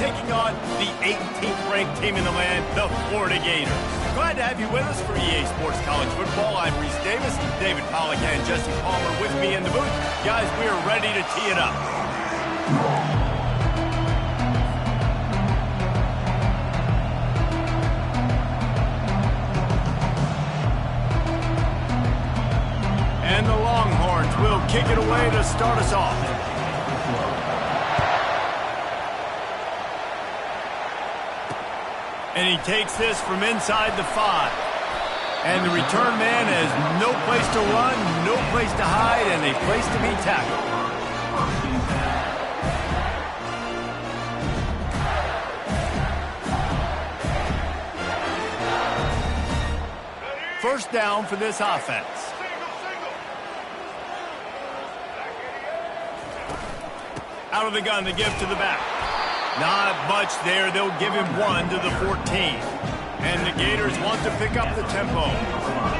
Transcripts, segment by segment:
taking on the 18th ranked team in the land, the Florida Gators. Glad to have you with us for EA Sports College Football. I'm Reese Davis, David Pollack and Jesse Palmer with me in the booth. Guys, we are ready to tee it up. And the Longhorns will kick it away to start us off. And he takes this from inside the 5. And the return man has no place to run, no place to hide, and a place to be tackled. First down for this offense. Out of the gun, the give to the back. Not much there. They'll give him 1 to the 14. And the Gators want to pick up the tempo.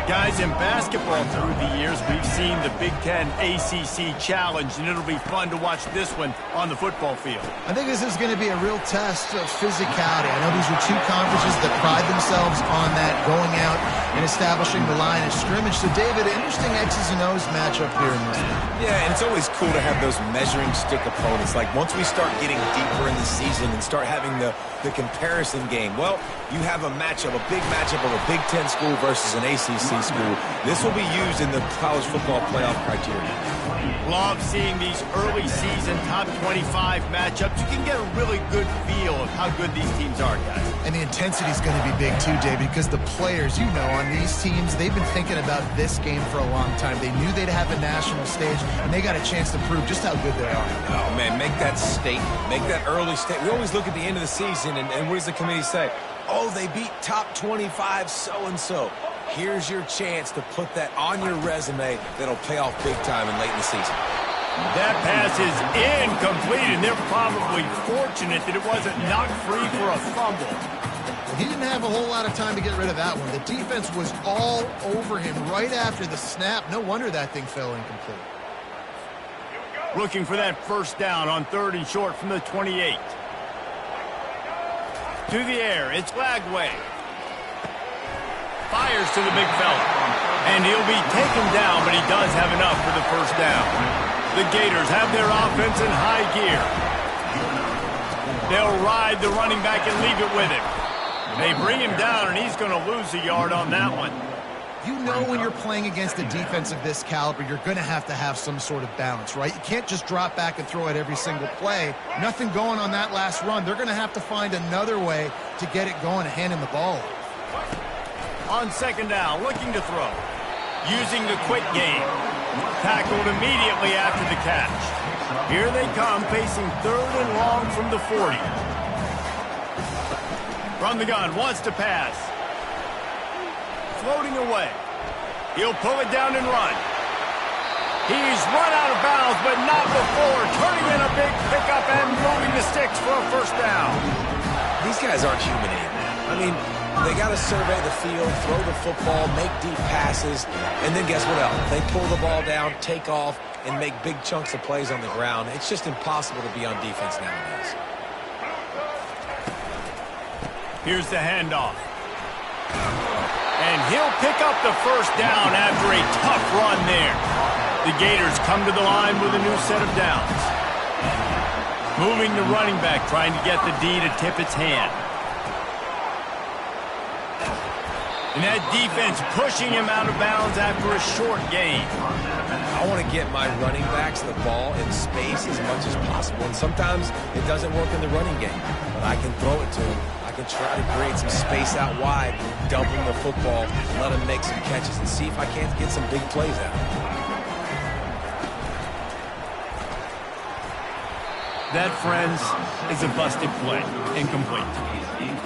Guys, in basketball through the years, we've seen the Big Ten ACC Challenge, and it'll be fun to watch this one on the football field. I think this is going to be a real test of physicality. I know these are two conferences that pride themselves on that, going out and establishing the line of scrimmage. So, David, interesting X's and O's matchup here in this one. Yeah, and it's always cool to have those measuring stick opponents. Like, once we start getting deeper in the season and start having the comparison game, well, you have a matchup, a big matchup of a Big Ten school versus an ACC school. This will be used in the college football playoff criteria. Love seeing these early season top 25 matchups. You can get a really good feel of how good these teams are, guys. And the intensity is going to be big too, David, because the players, you know, on these teams, they've been thinking about this game for a long time. They knew they'd have a national stage, and they got a chance to prove just how good they are. Oh, man, make that statement. Make that early statement. We always look at the end of the season, and what does the committee say? Oh, they beat top 25 so-and-so. Here's your chance to put that on your resume that'll pay off big time and late in the season. That pass is incomplete, and they're probably fortunate that it wasn't knocked free for a fumble. He didn't have a whole lot of time to get rid of that one. The defense was all over him right after the snap. No wonder that thing fell incomplete. Looking for that first down on 3rd and short from the 28. To the air, it's Lagway. Fires to the big fella. And he'll be taken down, but he does have enough for the first down. The Gators have their offense in high gear. They'll ride the running back and leave it with him. They bring him down, and he's going to lose a yard on that one. You know when you're playing against a defense of this caliber, you're going to have some sort of balance, right? You can't just drop back and throw it every single play. Nothing going on that last run. They're going to have to find another way to get it going and hand him the ball. On 2nd down, looking to throw. Using the quick game. Tackled immediately after the catch. Here they come, facing 3rd and long from the 40. From the gun, wants to pass. Floating away. He'll pull it down and run. He's run out of bounds, but not before. Turning in a big pickup and moving the sticks for a first down. These guys aren't human anymore. I mean, they got to survey the field, throw the football, make deep passes, and then guess what else? They pull the ball down, take off, and make big chunks of plays on the ground. It's just impossible to be on defense nowadays. Here's the handoff. And he'll pick up the first down after a tough run there. The Gators come to the line with a new set of downs. Moving the running back, trying to get the D to tip its hand. And that defense pushing him out of bounds after a short gain. I want to get my running backs the ball in space as much as possible. And sometimes it doesn't work in the running game. But I can throw it to him. I can try to create some space out wide, dump him the football, let him make some catches, and see if I can't get some big plays out. That, friends, is a busted play. Incomplete.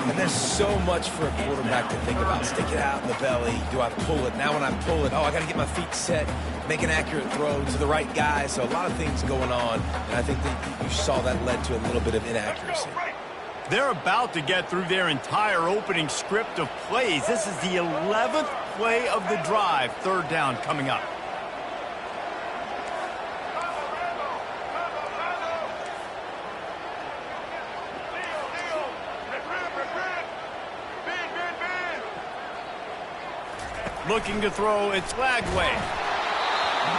And there's so much for a quarterback to think about. Stick it out in the belly. Do I pull it? Now when I pull it, oh, I got to get my feet set, make an accurate throw to the right guy. So a lot of things going on, and I think that you saw that led to a little bit of inaccuracy. They're about to get through their entire opening script of plays. This is the 11th play of the drive. 3rd down coming up. Looking to throw, it's Lagway.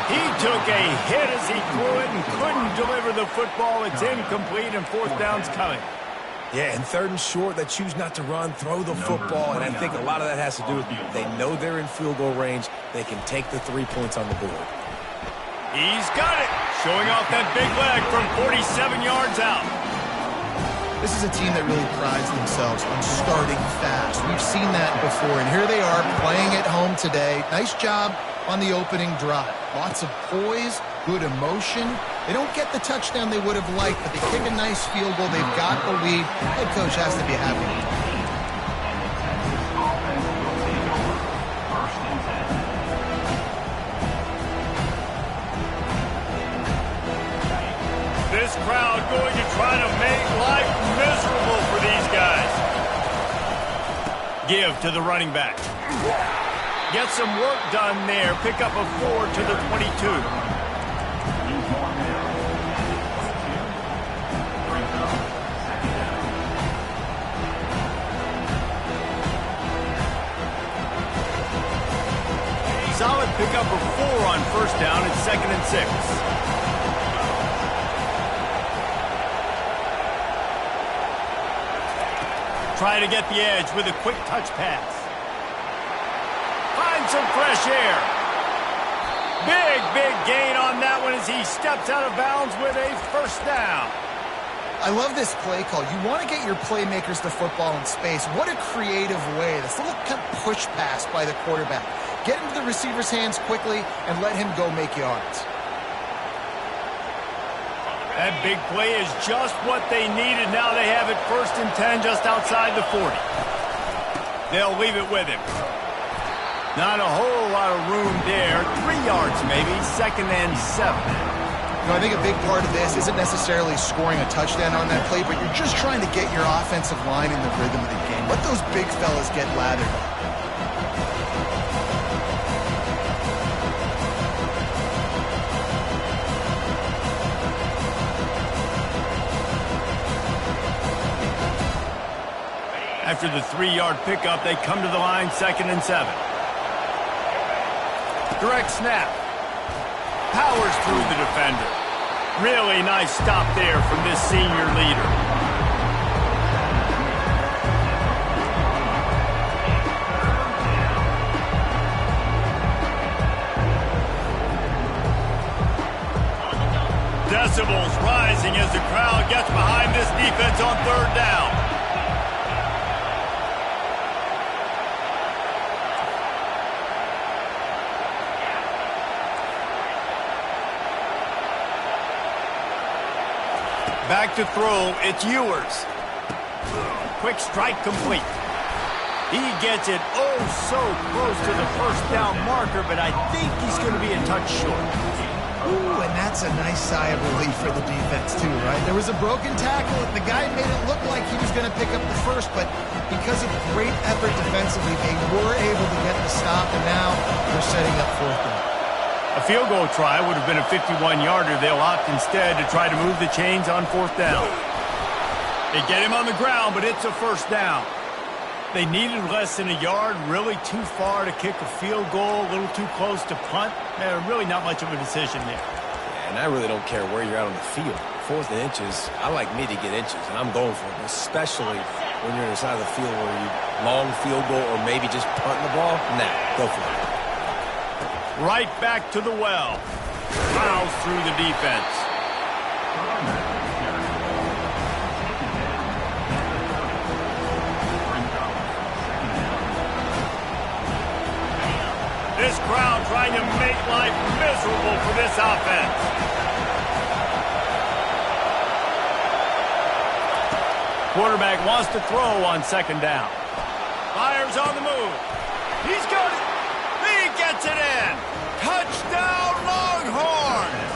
He took a hit as he threw it and couldn't deliver the football. It's incomplete, and fourth down's coming. Yeah, and third and short, they choose not to run, throw the football, and I think a lot of that has to do with they know they're in field goal range. They can take the 3 points on the board. He's got it, showing off that big leg from 47 yards out. This is a team that really prides themselves on starting fast. We've seen that before, and here they are playing at home today. Nice job on the opening drive. Lots of poise, good emotion. They don't get the touchdown they would have liked, but they kick a nice field goal. They've got the lead. Head coach has to be happy. This crowd going to try to make life miserable for these guys. Give to the running back. Get some work done there. Pick up a 4 to the 22. Solid pickup of 4 on first down. It's 2nd and 6. Try to get the edge with a quick touch pass. Find some fresh air. Big gain on that one as he steps out of bounds with a first down. I love this play call. You want to get your playmakers the football in space. What a creative way. This little push pass by the quarterback. Get into the receiver's hands quickly and let him go make yards. That big play is just what they needed. Now they have it 1st and 10 just outside the 40. They'll leave it with him. Not a whole lot of room there. 3 yards maybe, 2nd and 7. You know, I think a big part of this isn't necessarily scoring a touchdown on that play, but you're just trying to get your offensive line in the rhythm of the game. Let those big fellas get lathered up. After the 3-yard pickup, they come to the line, 2nd and 7. Direct snap. Powers through the defender. Really nice stop there from this senior leader. Decibels rising as the crowd gets behind this defense on 3rd down. Back to throw, it's Ewers. Quick strike complete. He gets it oh so close to the first down marker, but I think he's going to be a touch short. Ooh, and that's a nice sigh of relief for the defense too, right? There was a broken tackle. The guy made it look like he was going to pick up the first, but because of great effort defensively, they were able to get the stop, and now they're setting up 4th down. A field goal try would have been a 51-yarder. They'll opt instead to try to move the chains on 4th down. They get him on the ground, but it's a first down. They needed less than a yard, really too far to kick a field goal, a little too close to punt. Really not much of a decision there. Yeah, and I really don't care where you're out on the field. 4th and inches, I like me to get inches, and I'm going for it, especially when you're on the side of the field where you long field goal or maybe just punting the ball. Nah, go for it. Right back to the well. Miles through the defense. This crowd trying to make life miserable for this offense. Quarterback wants to throw on 2nd down. Fires on the move. He's got it. He gets it in. Touchdown, Longhorns.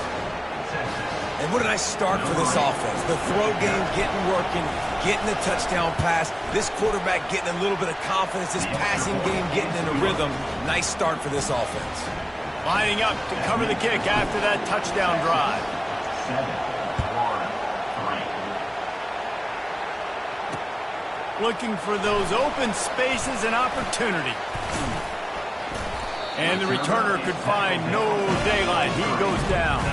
And what a nice start for this offense. The throw game getting working, getting the touchdown pass. This quarterback getting a little bit of confidence. This passing game getting in a rhythm. Nice start for this offense. Lining up to cover the kick after that touchdown drive. 7-4-3. Looking for those open spaces and opportunity. And the returner could find no daylight. He goes down.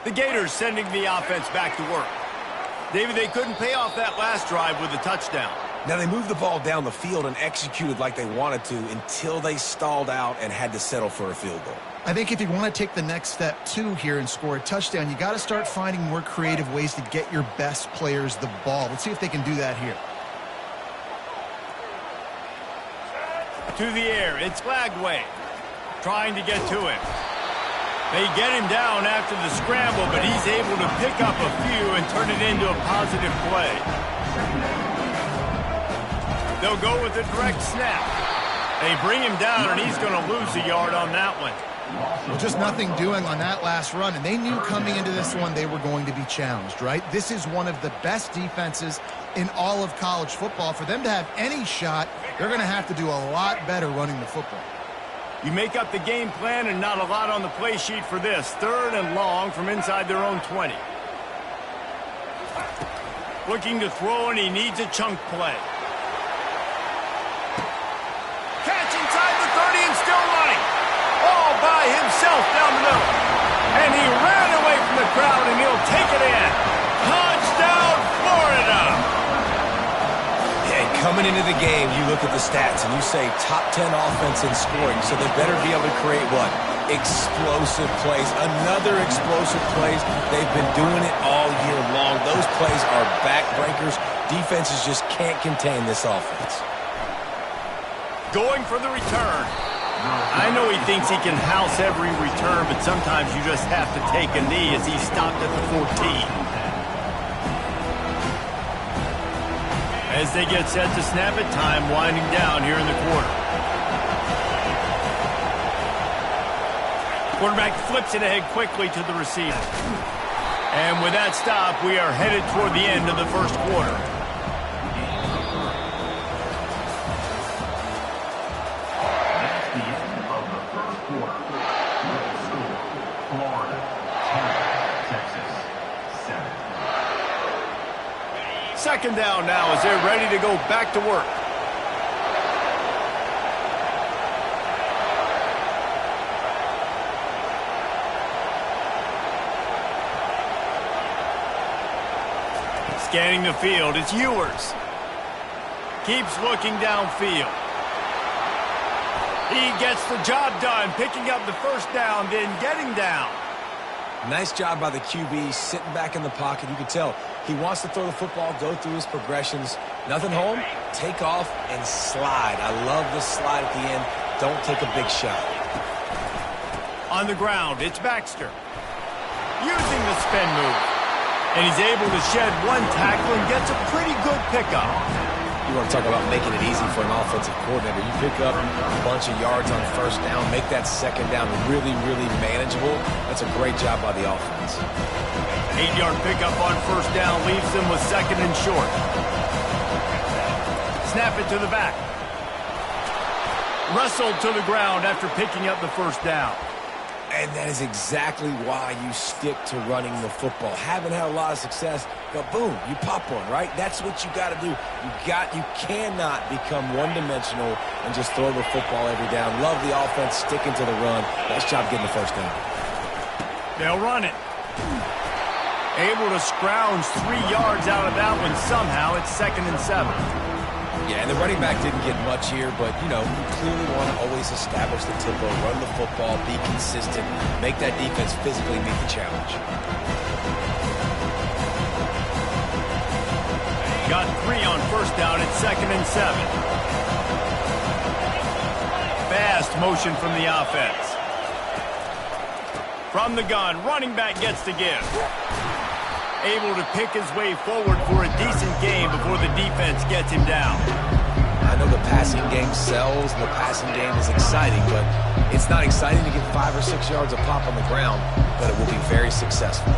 The Gators sending the offense back to work. David, they couldn't pay off that last drive with a touchdown. Now, they moved the ball down the field and executed like they wanted to until they stalled out and had to settle for a field goal. I think if you want to take the next step, too, here and score a touchdown, you got to start finding more creative ways to get your best players the ball. Let's see if they can do that here. To the air, it's Flagway trying to get to him. They get him down after the scramble, but he's able to pick up a few and turn it into a positive play. They'll go with a direct snap. They bring him down, and he's going to lose a yard on that one. Well, just nothing doing on that last run, and they knew coming into this one they were going to be challenged, right? This is one of the best defenses in all of college football. For them to have any shot, they're going to have to do a lot better running the football. You make up the game plan and not a lot on the play sheet for this. 3rd and long from inside their own 20. Looking to throw, and he needs a chunk play. Catch inside the 30 and still running. All by himself down the middle. And he ran away from the crowd, and he'll take it in. Touchdown, Florida! Coming into the game, you look at the stats and you say top 10 offense in scoring, so they better be able to create what? Explosive plays. Another explosive plays. They've been doing it all year long. Those plays are backbreakers. Defenses just can't contain this offense. Going for the return. I know he thinks he can house every return, but sometimes you just have to take a knee as he stopped at the 14. As they get set to snap it, time winding down here in the quarter. Quarterback flips it ahead quickly to the receiver. And with that stop, we are headed toward the end of the first quarter. That's the end of the first quarter. Florida 10, Texas 7. Second down now as they're ready to go back to work. Scanning the field, it's Ewers. Keeps looking downfield. He gets the job done, picking up the first down, then getting down. Nice job by the QB, sitting back in the pocket. You can tell he wants to throw the football, go through his progressions. Nothing home, take off, and slide. I love this slide at the end. Don't take a big shot. On the ground, it's Baxter. Using the spin move. And he's able to shed one tackle and gets a pretty good pickup. You want to talk about making it easy for an offensive coordinator. You pick up a bunch of yards on first down, make that second down really, really manageable. That's a great job by the offense. 8-yard pickup on first down leaves them with 2nd and short. Snap it to the back. Wrestled to the ground after picking up the first down. And that is exactly why you stick to running the football. Haven't had a lot of success, but boom, you pop one, right? That's what you got to do. You cannot become one-dimensional and just throw the football every down. Love the offense, sticking to the run. Nice job getting the first down. They'll run it. Able to scrounge 3 yards out of that one somehow. It's 2nd and 7. Yeah, and the running back didn't get much here, but, you know, you clearly want to always establish the tempo, run the football, be consistent, make that defense physically meet the challenge. Got 3 on first down. It's 2nd and 7. Fast motion from the offense. From the gun, running back gets to give. Able to pick his way forward for a decent game before the defense gets him down. I know the passing game sells, and the passing game is exciting, but it's not exciting to get 5 or 6 yards a pop on the ground, but it will be very successful.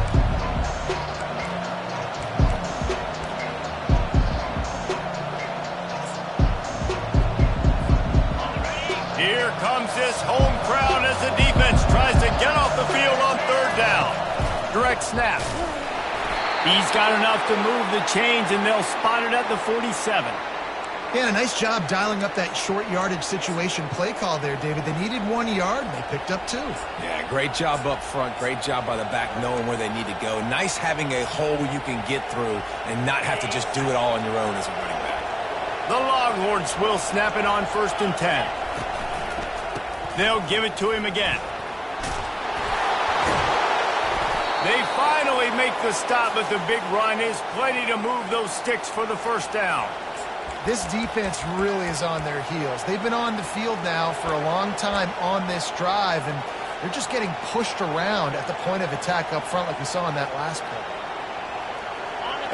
quarterback snap. He's got enough to move the chains, and they'll spot it at the 47. Yeah, a nice job dialing up that short yardage situation play call there, David. They needed 1 yard, and they picked up 2. Yeah, great job up front. Great job by the back knowing where they need to go. Nice having a hole you can get through and not have to just do it all on your own as a running back. The Longhorns will snap it on 1st and 10. They'll give it to him again. They finally make the stop, but the big run is plenty to move those sticks for the first down. This defense really is on their heels. They've been on the field now for a long time on this drive, and they're just getting pushed around at the point of attack up front like we saw in that last play.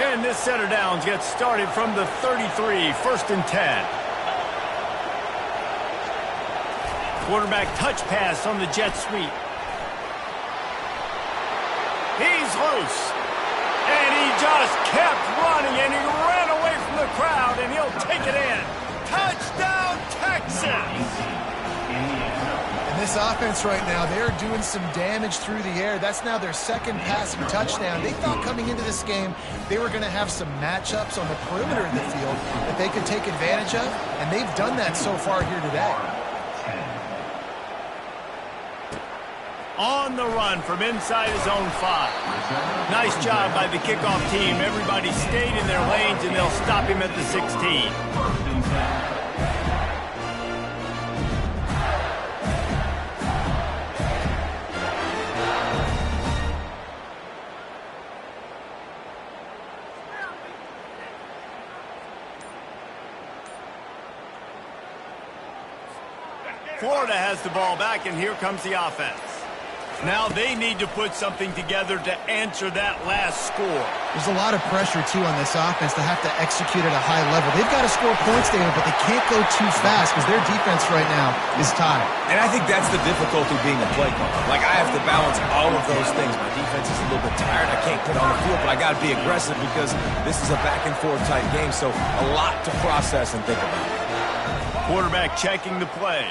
And this set of downs gets started from the 33, 1st and 10. Quarterback touch pass on the jet sweep. He's loose. And he just kept running, and he ran away from the crowd, and he'll take it in. Touchdown, Texas! And this offense right now, they're doing some damage through the air. That's now their 2nd passing touchdown. They thought coming into this game they were going to have some matchups on the perimeter of the field that they could take advantage of, and they've done that so far here today. On the run from inside his own 5. Nice job by the kickoff team. Everybody stayed in their lanes, and they'll stop him at the 16. Florida has the ball back, and here comes the offense. Now they need to put something together to answer that last score. There's a lot of pressure, too, on this offense to have to execute at a high level. They've got to score points, David, but they can't go too fast because their defense right now is tired. And I think that's the difficulty being a play caller. Like, I have to balance all of those things. My defense is a little bit tired. I can't put on the field, but I got to be aggressive because this is a back-and-forth type game, so a lot to process and think about. Quarterback checking the play.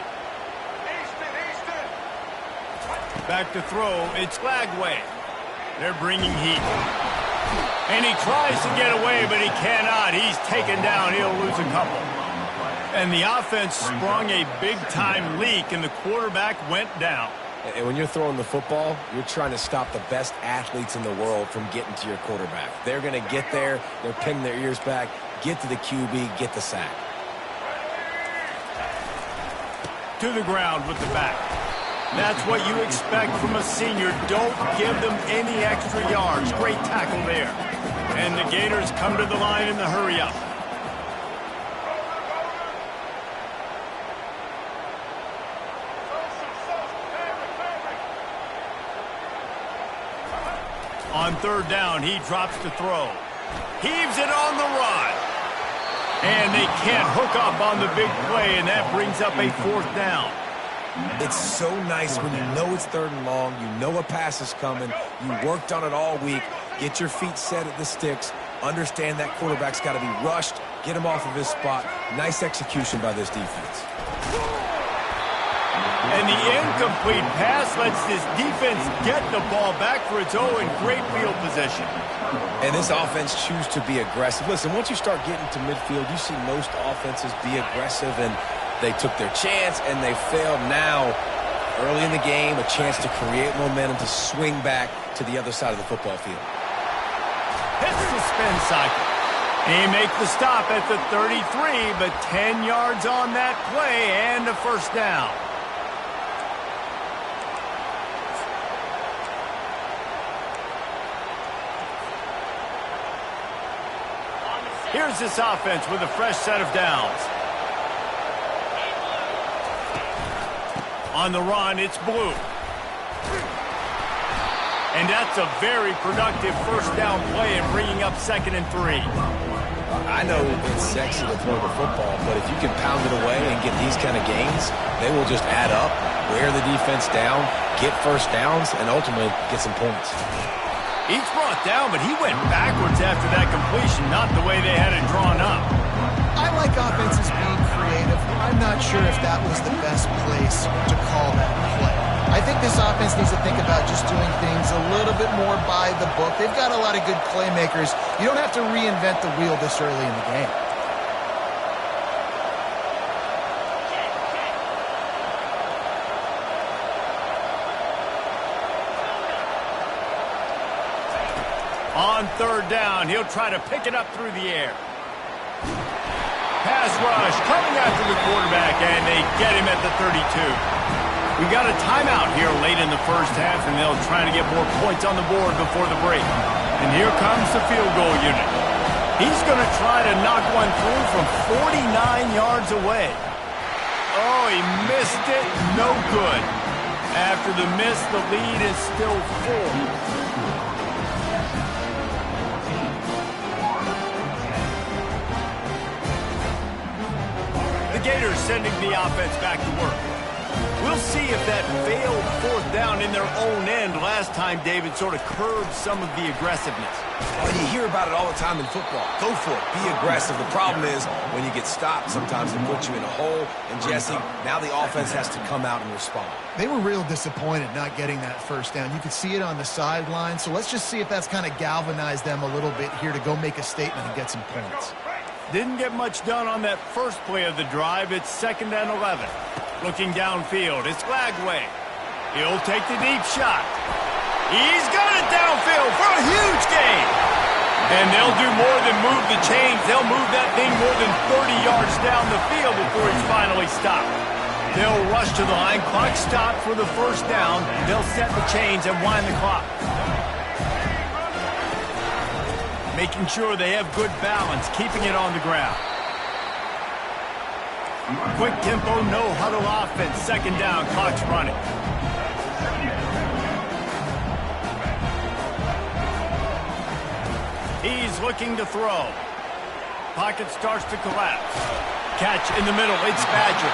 Back to throw, it's Lagway. They're bringing heat. And he tries to get away, but he cannot. He's taken down. He'll lose a couple. And the offense sprung a big-time leak, and the quarterback went down. And when you're throwing the football, you're trying to stop the best athletes in the world from getting to your quarterback. They're going to get there. They're pinning their ears back, get to the QB, get the sack. To the ground with the back. That's what you expect from a senior. Don't give them any extra yards. Great tackle there. And the Gators come to the line in the hurry-up. On 3rd down, he drops to throw. Heaves it on the run. And they can't hook up on the big play, and that brings up a 4th down. It's so nice when you know it's 3rd and long, you know a pass is coming, you worked on it all week, get your feet set at the sticks, understand that quarterback's got to be rushed, get him off of his spot. Nice execution by this defense. And the incomplete pass lets this defense get the ball back for its own great field position. And this offense choose to be aggressive. Listen, once you start getting to midfield, you see most offenses be aggressive, and they took their chance, and they failed. Now, early in the game, a chance to create momentum, to swing back to the other side of the football field. Hits the spin cycle. He makes the stop at the 33, but 10 yards on that play and a 1st down. Here's this offense with a fresh set of downs. On the run, it's Blue. And that's a very productive 1st down play and bringing up 2nd and 3. I know it's sexy to throw the football, but if you can pound it away and get these kind of gains, they will just add up, wear the defense down, get 1st downs, and ultimately get some points. He's brought down, but he went backwards after that completion, not the way they had it drawn up. I like offenses being creative. I'm not sure if that was the best place to call that play. I think this offense needs to think about just doing things a little bit more by the book. They've got a lot of good playmakers. You don't have to reinvent the wheel this early in the game. On third down, he'll try to pick it up through the air. Pass rush coming after the quarterback, and they get him at the 32. We got a timeout here late in the first half, and they'll try to get more points on the board before the break. And here comes the field goal unit. He's going to try to knock one through from 49 yards away. Oh, he missed it. No good. After the miss, the lead is still 4. The Gators sending the offense back to work. We'll see if that failed fourth down in their own end last time David sort of curbed some of the aggressiveness. Well, you hear about it all the time in football. Go for it. Be aggressive. The problem is when you get stopped, sometimes it puts you in a hole. And, Jesse, now the offense has to come out and respond. They were real disappointed not getting that first down. You could see it on the sideline. So let's just see if that's kind of galvanized them a little bit here to go make a statement and get some points. Didn't get much done on that first play of the drive. It's 2nd and 11. Looking downfield, it's Lagway. He'll take the deep shot. He's got it downfield for a huge gain. And they'll do more than move the chains. They'll move that thing more than 30 yards down the field before he's finally stopped. They'll rush to the line. Clock stopped for the first down. They'll set the chains and wind the clock. Making sure they have good balance, keeping it on the ground. Quick tempo, no huddle offense. 2nd down, clock's running. He's looking to throw. Pocket starts to collapse. Catch in the middle, it's Badger.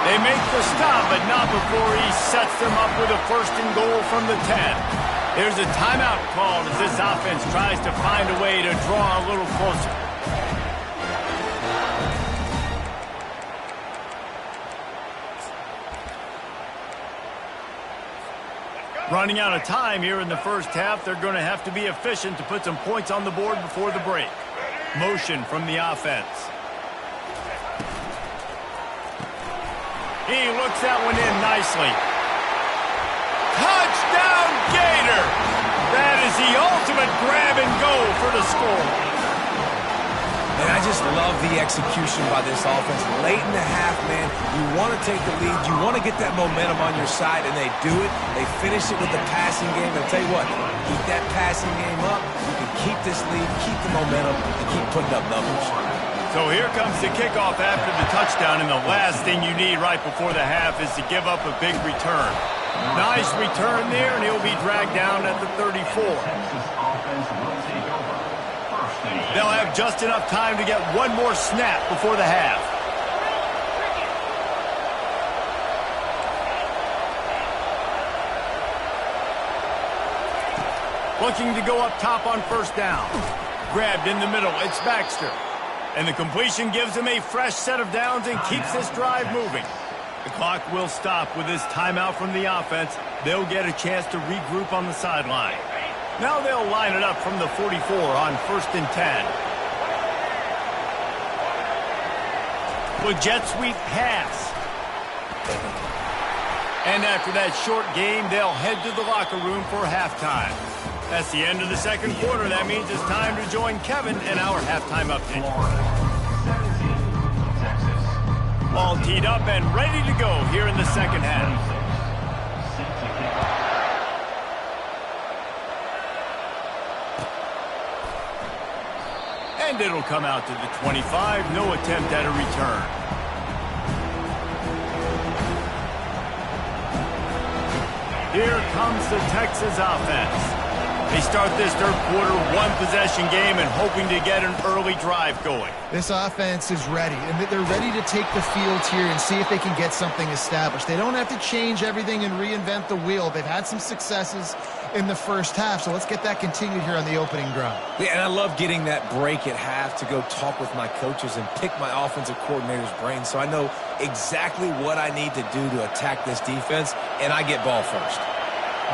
They make the stop, but not before he sets them up with a 1st and goal from the 10. There's a timeout called as this offense tries to find a way to draw a little closer. Running out of time here in the first half, they're going to have to be efficient to put some points on the board before the break. Motion from the offense. He looks that one in nicely. Touchdown, Gator! That is the ultimate grab and go for the score. And I just love the execution by this offense. Late in the half, man, you want to take the lead. You want to get that momentum on your side, and they do it. They finish it with the passing game. And I'll tell you what, keep that passing game up. You can keep this lead, keep the momentum, and keep putting up numbers. So here comes the kickoff after the touchdown, and the last thing you need right before the half is to give up a big return. Nice return there, and he'll be dragged down at the 34. They'll have just enough time to get one more snap before the half. Looking to go up top on 1st down. Grabbed in the middle, it's Baxter. And the completion gives him a fresh set of downs and keeps this drive moving. The clock will stop with this timeout from the offense. They'll get a chance to regroup on the sideline. Now they'll line it up from the 44 on 1st and 10. With jet sweep pass. And after that short game, they'll head to the locker room for halftime. That's the end of the 2nd quarter. That means it's time to join Kevin in our halftime update. All teed up and ready to go here in the 2nd half. And it'll come out to the 25. No attempt at a return. Here comes the Texas offense. They start this third quarter one-possession game and hoping to get an early drive going. This offense is ready, and they're ready to take the field here and see if they can get something established. They don't have to change everything and reinvent the wheel. They've had some successes in the first half, so let's get that continued here on the opening drive. Yeah, and I love getting that break at half to go talk with my coaches and pick my offensive coordinator's brain so I know exactly what I need to do to attack this defense, and I get ball first.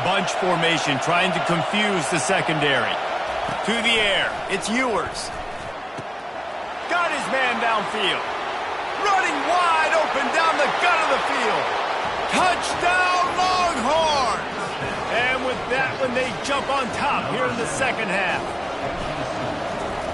Bunch formation trying to confuse the secondary. To the air, it's Ewers. Got his man downfield. Running wide open down the gut of the field. Touchdown, Longhorns! And with that one, they jump on top here in the second half.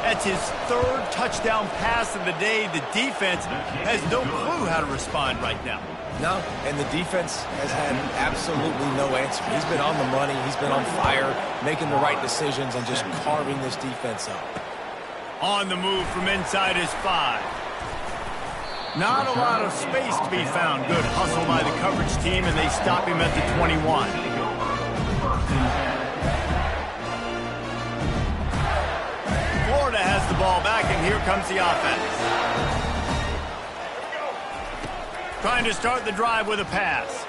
That's his third touchdown pass of the day. The defense has no clue how to respond right now. No, and the defense has had absolutely no answer. He's been on the money. He's been on fire, making the right decisions and just carving this defense up. On the move from inside his 5. Not a lot of space to be found. Good hustle by the coverage team, and they stop him at the 21. Florida has the ball back, and here comes the offense. Trying to start the drive with a pass.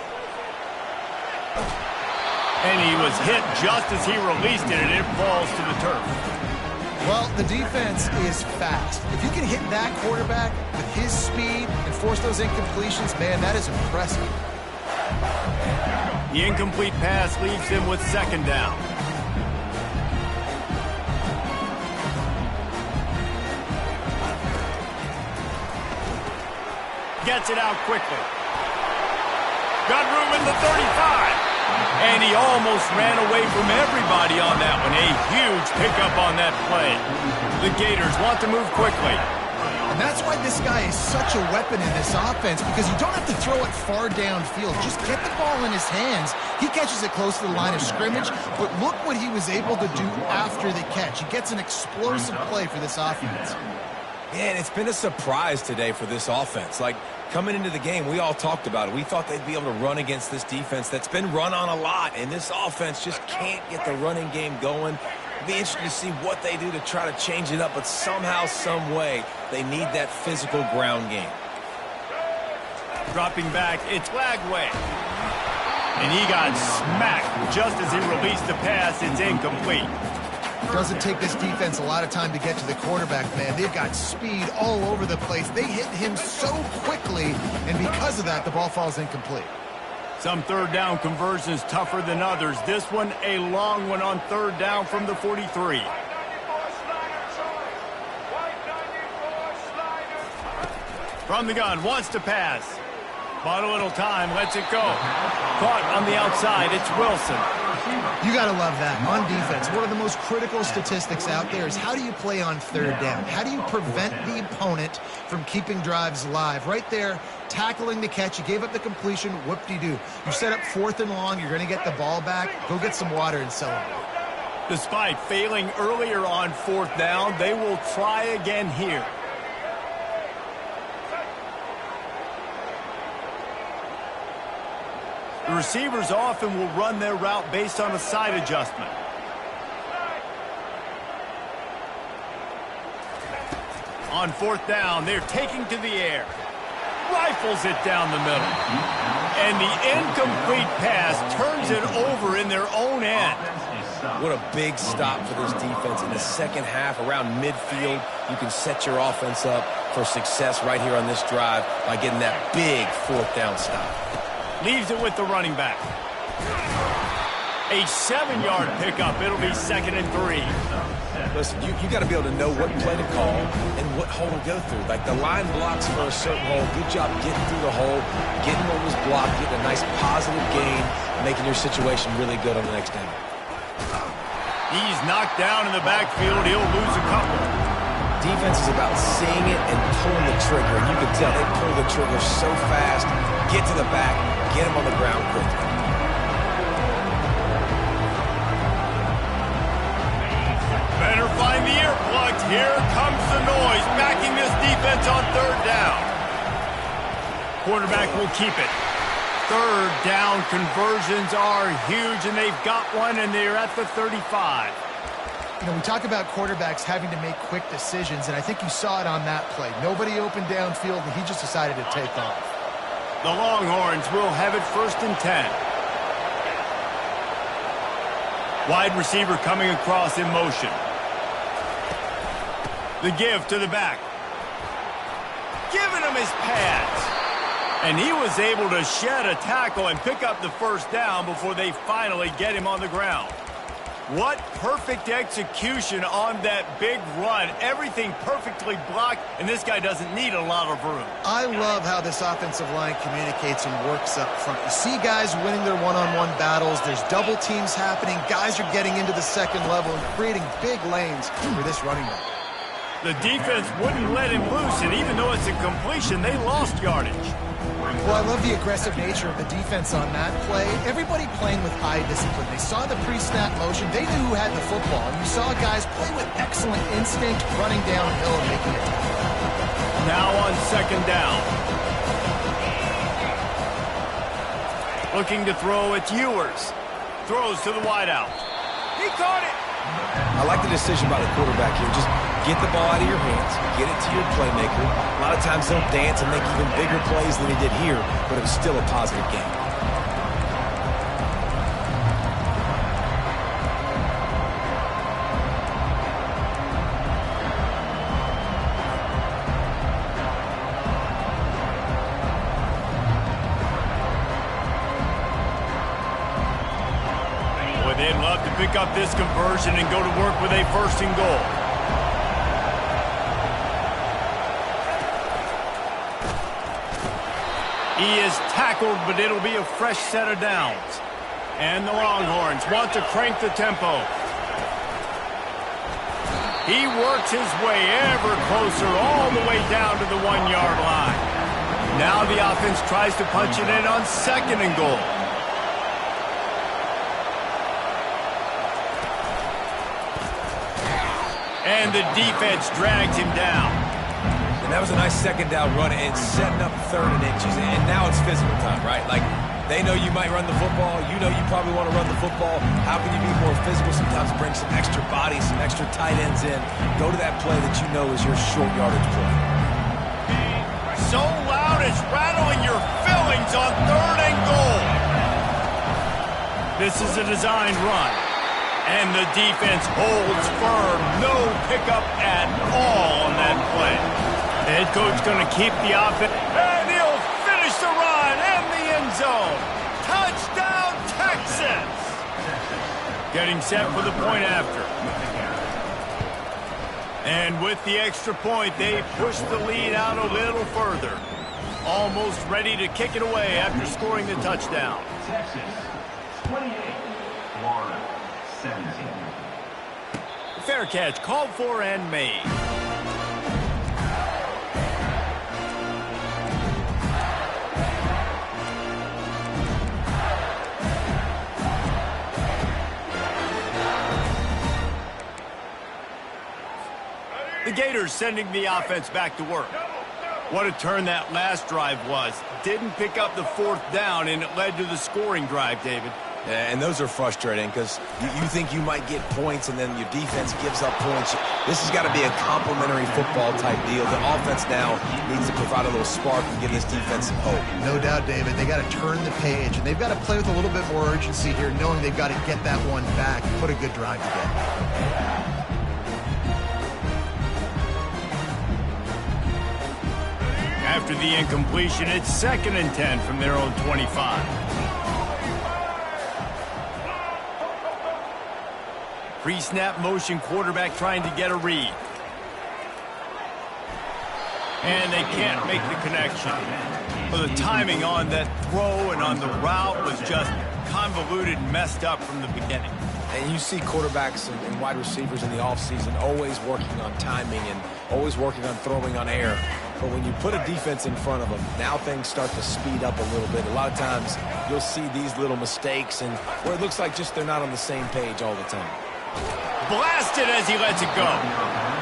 And he was hit just as he released it, and it falls to the turf. Well, the defense is fast. If you can hit that quarterback with his speed and force those incompletions, man, that is impressive. The incomplete pass leaves him with second down. Gets it out quickly. Got room in the 35. And he almost ran away from everybody on that one. A huge pickup on that play. The Gators want to move quickly. And that's why this guy is such a weapon in this offense, because you don't have to throw it far downfield. Just get the ball in his hands. He catches it close to the line of scrimmage, but look what he was able to do after the catch. He gets an explosive play for this offense. Yeah, and it's been a surprise today for this offense. Like, coming into the game, we all talked about it. We thought they'd be able to run against this defense that's been run on a lot, and this offense just can't get the running game going. It'll be interesting to see what they do to try to change it up, but somehow, some way, they need that physical ground game. Dropping back, it's Lagway. And he got smacked just as he released the pass. It's incomplete. It doesn't take this defense a lot of time to get to the quarterback, man. They've got speed all over the place. They hit him so quickly, and because of that, the ball falls incomplete. Some third down conversions tougher than others. This one, a long one on third down from the 43. From the gun, wants to pass. Bought a little time, lets it go. Caught on the outside, it's Wilson. You got to love that. On defense, one of the most critical statistics out there is how do you play on third down? How do you prevent the opponent from keeping drives alive? Right there, tackling the catch. You gave up the completion, whoop-de-doo. You set up fourth and long, you're going to get the ball back. Go get some water and celebrate. Despite failing earlier on fourth down, they will try again here. The receivers often will run their route based on a side adjustment. On fourth down, they're taking to the air. Rifles it down the middle. And the incomplete pass turns it over in their own end. What a big stop for this defense. In the second half, around midfield, you can set your offense up for success right here on this drive by getting that big fourth down stop. Leaves it with the running back. A 7-yard pickup. It'll be 2nd and 3. Listen, you got to be able to know what play to call and what hole to go through. Like the line blocks for a certain hole. Good job getting through the hole, getting what was blocked, getting a nice positive gain, making your situation really good on the next down. He's knocked down in the backfield. He'll lose a couple. Defense is about seeing it and pulling the trigger. And you can tell they pull the trigger so fast, get to the back, get him on the ground quickly. Better find the earplugs. Here comes the noise, backing this defense on third down. Quarterback will keep it. Third down conversions are huge, and they've got one, and they're at the 35. You know, we talk about quarterbacks having to make quick decisions, and I think you saw it on that play. Nobody opened downfield, and he just decided to take off. The Longhorns will have it 1st and 10. Wide receiver coming across in motion. The give to the back. Giving him his pads. And he was able to shed a tackle and pick up the 1st down before they finally get him on the ground. What perfect execution on that big run. Everything perfectly blocked, and this guy doesn't need a lot of room. I love how this offensive line communicates and works up front. You see guys winning their one-on-one battles. There's double teams happening. Guys are getting into the second level and creating big lanes for this running back. The defense wouldn't let him loose, and even though it's a completion, they lost yardage. Well, I love the aggressive nature of the defense on that play. Everybody playing with eye discipline. They saw the pre-snap motion. They knew who had the football. And you saw guys play with excellent instinct, running downhill and making it. Now on 2nd down. Looking to throw, it's Ewers. Throws to the wideout. He caught it. I like the decision by the quarterback here. Just get the ball out of your hands, get it to your playmaker. A lot of times they'll dance and make even bigger plays than he did here, but it was still a positive game. They'd love to pick up this conversion and go to work with a 1st and goal. He is tackled, but it'll be a fresh set of downs. And the Longhorns want to crank the tempo. He works his way ever closer all the way down to the 1-yard line. Now the offense tries to punch it in on 2nd and goal. And the defense drags him down. And that was a nice 2nd down run and setting up 3rd and inches. And now it's physical time, right? Like, they know you might run the football. You know you probably want to run the football. How can you be more physical? Sometimes bring some extra bodies, some extra tight ends in. Go to that play that you know is your short yardage play. So loud it's rattling your fillings on 3rd and goal. This is a designed run. And the defense holds firm. No pickup at all on that play. The head coach going to keep the offense. And he'll finish the run in the end zone. Touchdown, Texas! Getting set for the point after. And with the extra point, they push the lead out a little further. Almost ready to kick it away after scoring the touchdown. Texas, 28, Florida, 17. Fair catch called for and made. The Gators sending the offense back to work. What a turn that last drive was. Didn't pick up the 4th down, and it led to the scoring drive, David. Yeah, and those are frustrating because you think you might get points and then your defense gives up points. This has got to be a complimentary football type deal. The offense now needs to provide a little spark and give this defense some hope. No doubt, David. They got to turn the page, and they've got to play with a little bit more urgency here, knowing they've got to get that one back and put a good drive together. After the incompletion, it's 2nd and 10 from their own 25. Pre-snap motion, quarterback trying to get a read. And they can't make the connection. Well, the timing on that throw and on the route was just convoluted and messed up from the beginning. And you see quarterbacks and wide receivers in the offseason always working on timing and always working on throwing on air. But when you put a defense in front of them, now things start to speed up a little bit. A lot of times you'll see these little mistakes and where it looks like just they're not on the same page all the time. Blasted as he lets it go.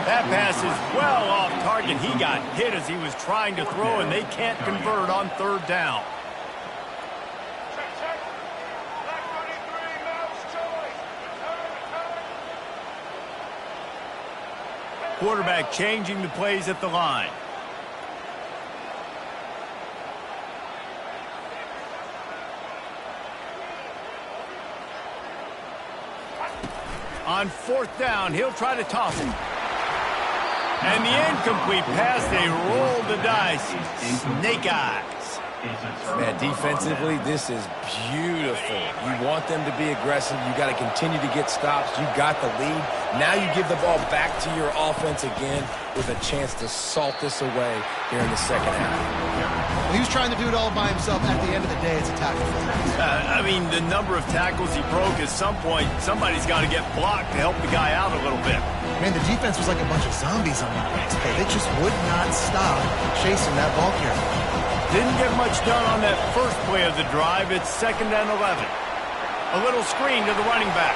That pass is well off target. He got hit as he was trying to throw, and they can't convert on 3rd down. Quarterback changing the plays at the line. On 4th down, he'll try to toss it. And the incomplete pass, they roll the dice. Snake eyes. Man, defensively, this is beautiful. You want them to be aggressive. You got to continue to get stops. You got the lead. Now you give the ball back to your offense again with a chance to salt this away here in the second half. Well, he was trying to do it all by himself. At the end of the day, it's a tackle. I mean, the number of tackles he broke, at some point, somebody's got to get blocked to help the guy out a little bit. Man, the defense was like a bunch of zombies on the next play. They just would not stop chasing that ball carrier. Didn't get much done on that first play of the drive. It's 2nd and 11. A little screen to the running back.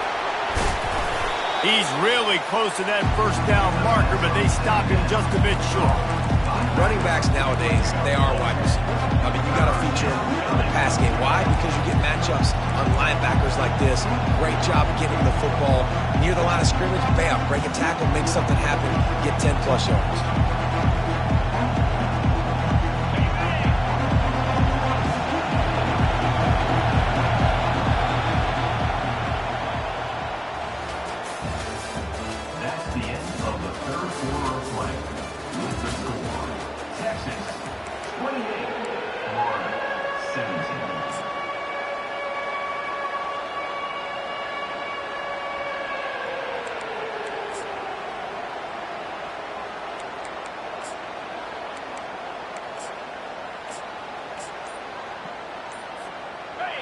He's really close to that first down marker, but they stop him just a bit short. Running backs nowadays, they are wide receivers. I mean, you got to feature them in the pass game. Why? Because you get matchups on linebackers like this. Great job of getting the football near the line of scrimmage. Bam, break a tackle, make something happen, get 10-plus yards.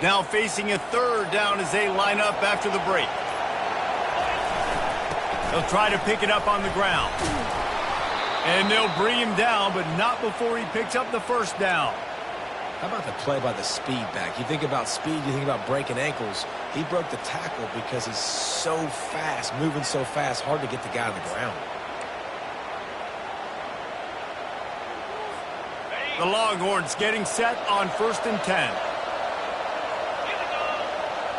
Now facing a 3rd down as they line up after the break. They'll try to pick it up on the ground. And they'll bring him down, but not before he picks up the first down. How about the play by the speed back? You think about speed, you think about breaking ankles. He broke the tackle because he's so fast, moving so fast, hard to get the guy on the ground. The Longhorns getting set on 1st and 10.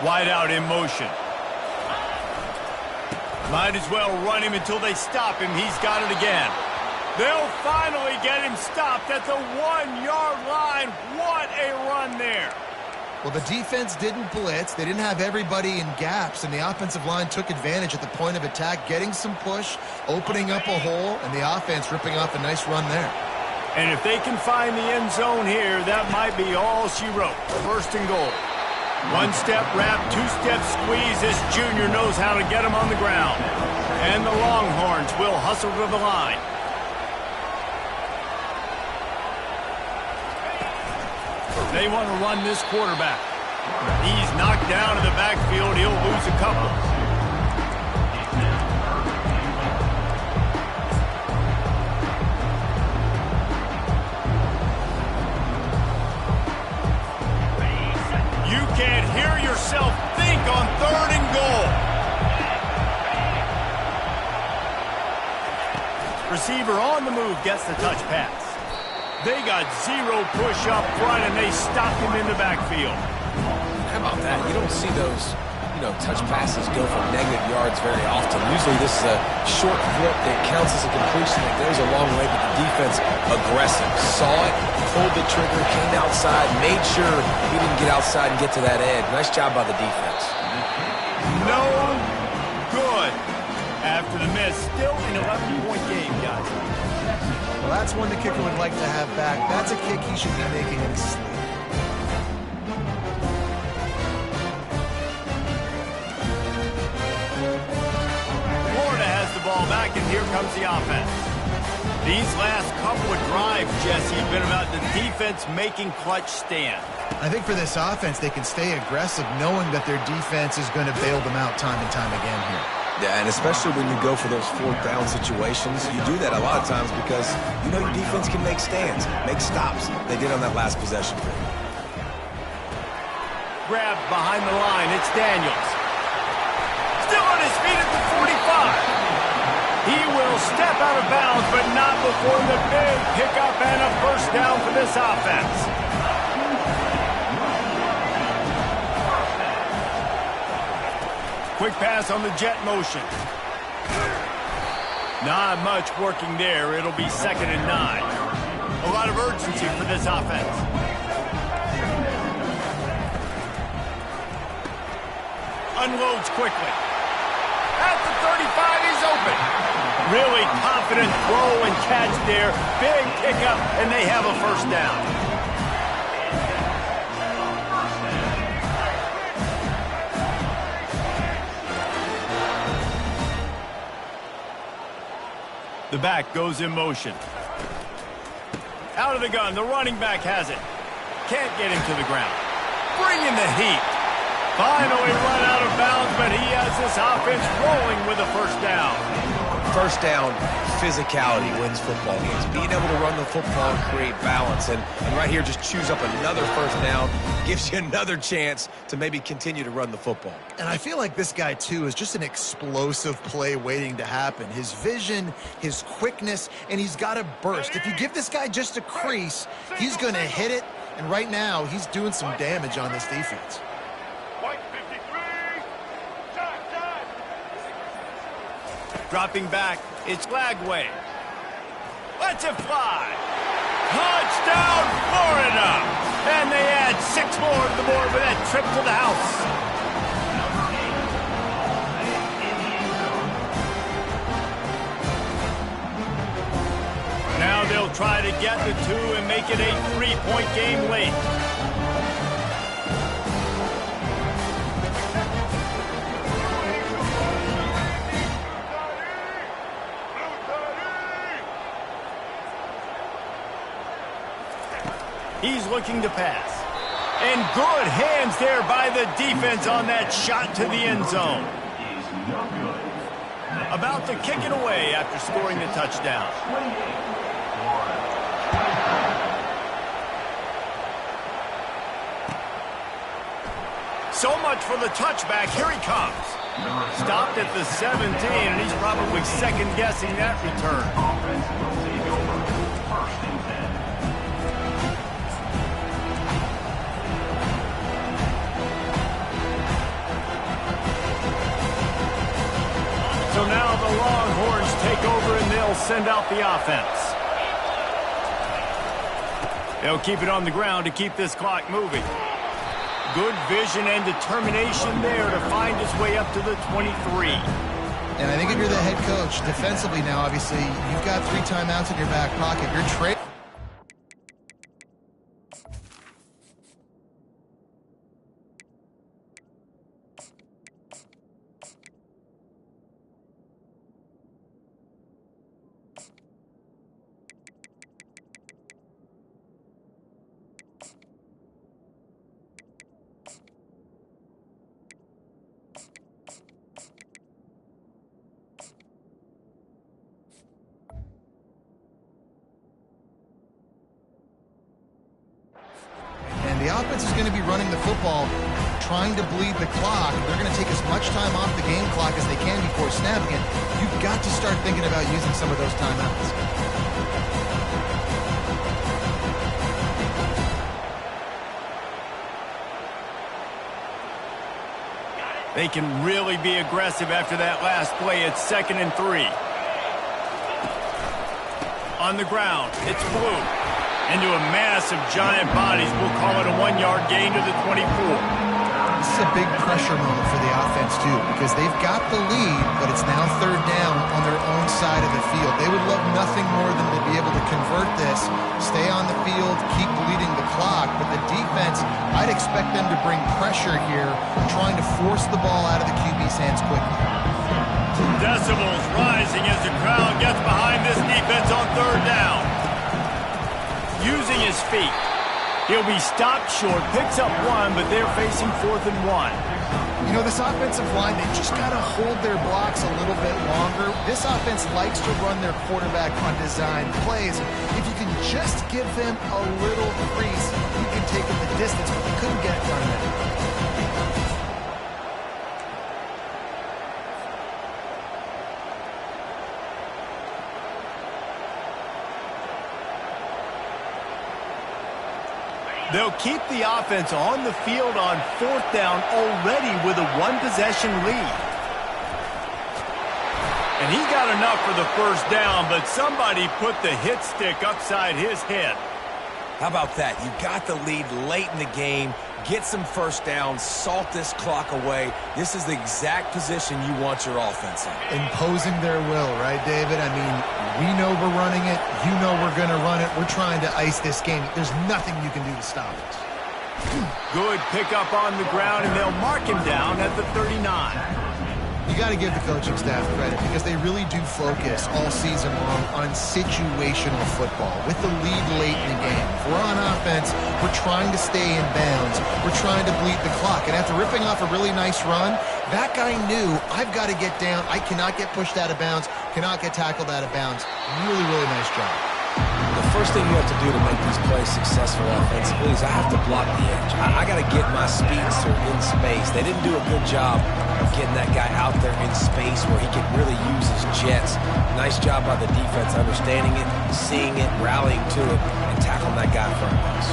Wide out in motion. Might as well run him until they stop him. He's got it again. They'll finally get him stopped at the 1-yard line. What a run there. Well, the defense didn't blitz. They didn't have everybody in gaps, and the offensive line took advantage at the point of attack, getting some push, opening up a hole, and the offense ripping off a nice run there. And if they can find the end zone here, that might be all she wrote. 1st and goal. 1-step wrap, 2-step squeeze. This junior knows how to get him on the ground. And the Longhorns will hustle to the line. They want to run this quarterback. He's knocked down in the backfield. He'll lose a couple. You can't hear yourself think on 3rd and goal. Receiver on the move gets the touch pass. They got 0 push up front, and they stopped him in the backfield. How about that? You don't see those, touch passes go for negative yards very often. Usually this is a short flip that counts as a completion. It goes a long way, but the defense aggressive. Saw it, pulled the trigger, came outside, made sure he didn't get outside and get to that edge. Nice job by the defense. No good. After the miss, still an 11-point game, guys. Well, that's one the kicker would like to have back. That's a kick he should be making in his sleep. Florida has the ball back, and here comes the offense. These last couple of drives, Jesse, have been about the defense making clutch stand. I think for this offense, they can stay aggressive knowing that their defense is going to bail them out time and time again here. Yeah, and especially when you go for those 4th down situations, you do that a lot of times because your defense can make stands, make stops. They did on that last possession. Grabbed behind the line, it's Daniels. Still on his feet at the 45. He will step out of bounds, but not before the big pickup and a 1st down for this offense. Quick pass on the jet motion. Not much working there. It'll be 2nd and 9. A lot of urgency for this offense. Unloads quickly. At the 35, he's open. Really confident throw and catch there. Big pickup, and they have a first down. The back goes in motion. Out of the gun, the running back has it. Can't get him to the ground. Bringing the heat. Finally run out of bounds, but he has this offense rolling with a first down. First down, physicality wins football games. Being able to run the football and create balance. And right here, just choose up another first down. Gives you another chance to maybe continue to run the football. And I feel like this guy, too, is just an explosive play waiting to happen. His vision, his quickness, and he's got a burst. If you give this guy just a crease, he's going to hit it. And right now, he's doing some damage on this defense. Dropping back, it's Lagway. Lets it fly. Touchdown, Florida! And they add 6 more to the board with that trip to the house. Now they'll try to get the 2 and make it a 3-point game late. He's looking to pass. And good hands there by the defense on that shot to the end zone. About to kick it away after scoring the touchdown. So much for the touchback. Here he comes. Stopped at the 17, and he's probably second-guessing that return. So now the Longhorns take over and they'll send out the offense. They'll keep it on the ground to keep this clock moving. Good vision and determination there to find his way up to the 23. And I think if you're the head coach, defensively now, obviously, you've got 3 timeouts in your back pocket. You're trading. The offense is going to be running the football, trying to bleed the clock. They're going to take as much time off the game clock as they can before snapping it. You've got to start thinking about using some of those timeouts. They can really be aggressive after that last play. It's 2nd and 3. On the ground, it's Blue. Into a mass of giant bodies. We'll call it a 1-yard gain to the 24. This is a big pressure moment for the offense, too, because they've got the lead, but it's now 3rd down on their own side of the field. They would love nothing more than to be able to convert this, stay on the field, keep bleeding the clock. But the defense, I'd expect them to bring pressure here, trying to force the ball out of the QB's hands quickly. Decibels rising as the crowd gets behind this defense on 3rd down. Using his feet. He'll be stopped short, picks up 1, but they're facing 4th and 1. You know, this offensive line, they just got to hold their blocks a little bit longer. This offense likes to run their quarterback on design plays. If you can just give them a little crease, you can take it the distance, but they couldn't get it done there. They'll keep the offense on the field on 4th down already with a 1-possession lead. And he got enough for the first down, but somebody put the hit stick upside his head. How about that? You got the lead late in the game, get some first downs, salt this clock away. This is the exact position you want your offense in. Imposing their will, right, David? I mean, we know we're running it. You know we're going to run it. We're trying to ice this game. There's nothing you can do to stop us. Good pickup on the ground, and they'll mark him down at the 39. You got to give the coaching staff credit because they really do focus all season long on situational football with the lead late in the game. If we're on offense, we're trying to stay in bounds. We're trying to bleed the clock. And after ripping off a really nice run, that guy knew, I've got to get down. I cannot get pushed out of bounds, cannot get tackled out of bounds. Really, really nice job. The first thing you have to do to make these plays successful offensively is I have to block the edge. I got to get my speedster in space. They didn't do a good job of getting that guy out there in space where he could really use his jets. Nice job by the defense understanding it, seeing it, rallying to it, and tackling that guy in front of us.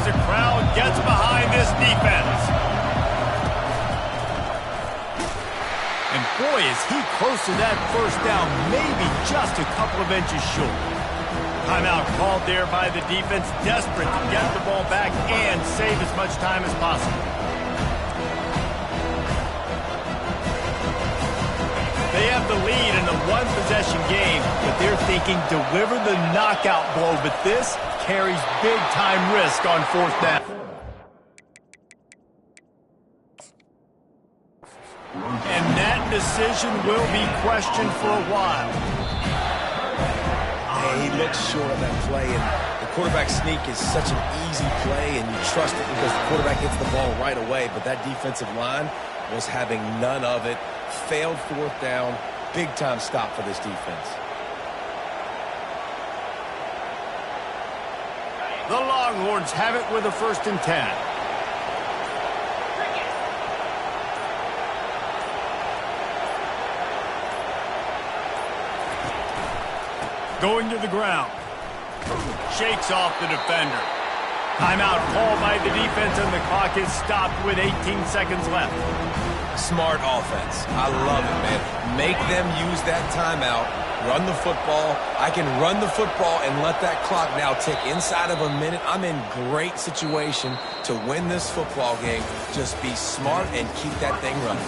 The crowd gets behind this defense. And boy, is he close to that first down, maybe just a couple of inches short. Timeout called there by the defense, desperate to get the ball back and save as much time as possible. They have the lead in a one-possession game, but they're thinking deliver the knockout blow, but this carries big-time risk on fourth down. And that decision will be questioned for a while. Hey, he looks short on that play, and the quarterback sneak is such an easy play, and you trust it because the quarterback gets the ball right away, but that defensive line was having none of it. Failed fourth down, big-time stop for this defense. The Longhorns have it with a 1st and 10. Going to the ground. Shakes off the defender. Timeout called by the defense, and the clock is stopped with 18 seconds left. Smart offense. I love it, man. Make them use that timeout. Run the football. I can run the football and let that clock now tick inside of a minute. I'm in great situation to win this football game. Just be smart and keep that thing running.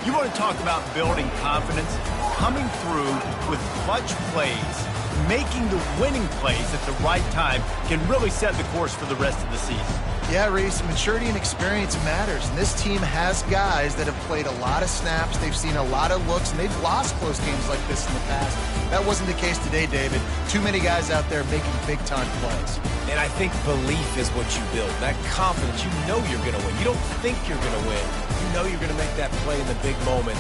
You want to talk about building confidence? Coming through with clutch plays, making the winning plays at the right time can really set the course for the rest of the season. Yeah, Reese, maturity and experience matters. And this team has guys that have played a lot of snaps. They've seen a lot of looks, and they've lost close games like this in the past. That wasn't the case today, David. Too many guys out there making big-time plays. And I think belief is what you build. That confidence, you know you're going to win. You don't think you're going to win. You know you're going to make that play in the big moment.